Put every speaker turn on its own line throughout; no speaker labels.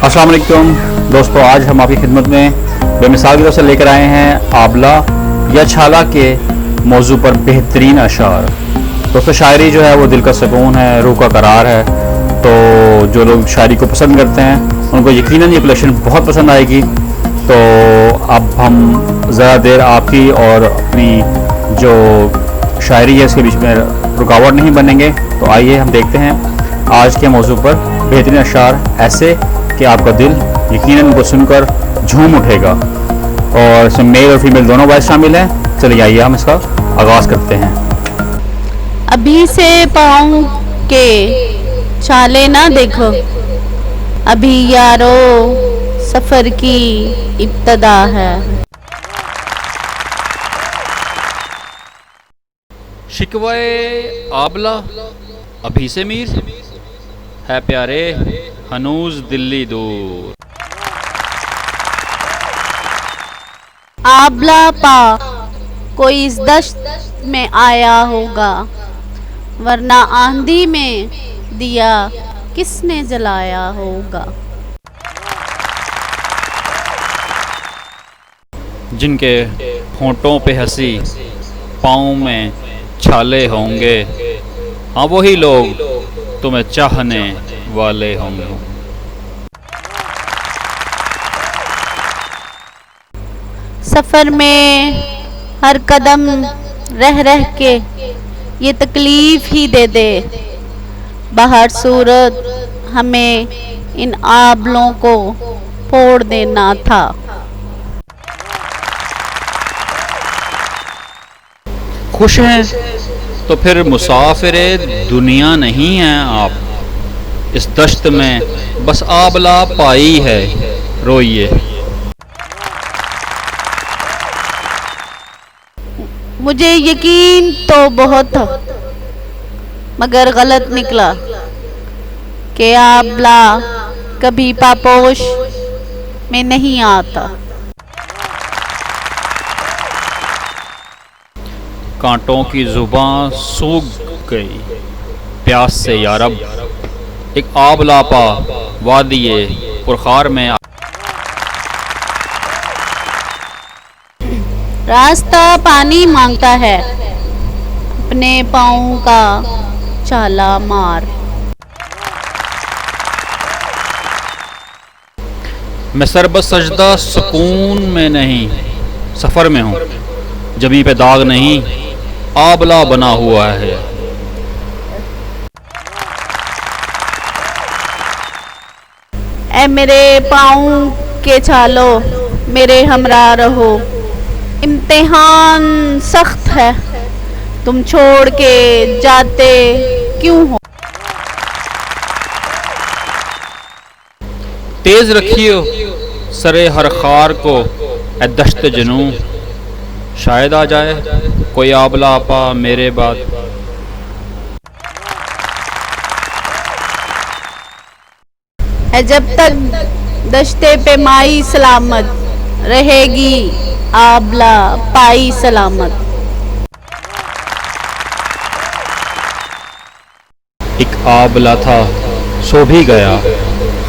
अस्सलाम वालेकुम दोस्तों, आज हम आपकी खिदमत में बेमिसाल की तरफ से लेकर आए हैं आबला या छाला के मौजू पर बेहतरीन अशार। दोस्तों, शायरी जो है वो दिल का सुकून है, रूह का करार है। तो जो लोग शायरी को पसंद करते हैं उनको यकीनन ये कलेक्शन बहुत पसंद आएगी। तो अब हम ज़रा देर आपकी और अपनी जो शायरी है इसके बीच में रुकावट नहीं बनेंगे। तो आइए हम देखते हैं आज के मौजू पर बेहतरीन अशार, ऐसे कि आपका दिल यकीनन उनको सुनकर झूम उठेगा। और इसमें मेल और फीमेल दोनों वॉइस शामिल हैं। चलिए आइए हम इसका आगाज़ करते हैं।
अभी से पाँव के छाले ना देखो, अभी यारो सफ़र की इब्तदा है।
शिकवे आबला अभी से मीर है प्यारे हनूज दिल्ली दूर।
आबला पा कोई इस दश्त में आया होगा, वरना आंधी में दिया किसने जलाया होगा।
जिनके होंठों पे हंसी पाँव में छाले होंगे, हाँ वही लोग तुम्हें चाहने वाले होंगे।
सफ़र में हर कदम रह रह के ये तकलीफ़ ही दे दे, बाहर सूरत हमें इन आबलों को फोड़ देना था।
खुश हैं तो फिर मुसाफिरे दुनिया नहीं हैं आप, इस दश्त में बस आबला पाई है रोइए।
मुझे यकीन तो बहुत था, मगर गलत निकला कि आबला कभी पापोश में नहीं आता।
कांटों की जुबां सूख गई प्यास से यारब, एक आबला पा वादिये पुरखार में।
रास्ता पानी मांगता है, अपने पाँव का छाला मार।
मैं सरबत सजदा सुकून में नहीं, सफ़र में हूँ, जमी पे दाग नहीं, आबला बना हुआ है।
ऐ मेरे पाँव के छालो मेरे हमरा रहो, इम्तिहान सख्त है तुम छोड़ के जाते क्यों हो।
तेज रखियो सरे हर खार को ए दश्त जनू, शायद आ जाए कोई आबला आपा मेरे बाद।
है जब तक दश्ते पे माई सलामत, रहेगी आबला पाई सलामत।
एक आबला था सो भी गया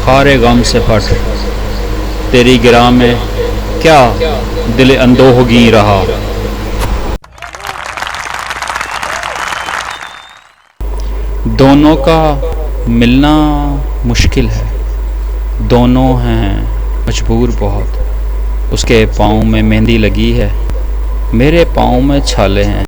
खारे गम से फट, तेरी गिरा में क्या दिल अंदोहगी रहा। दोनों का मिलना मुश्किल है, दोनों हैं मजबूर बहुत। उसके पाँव में मेहंदी लगी है, मेरे पाँव में छाले हैं।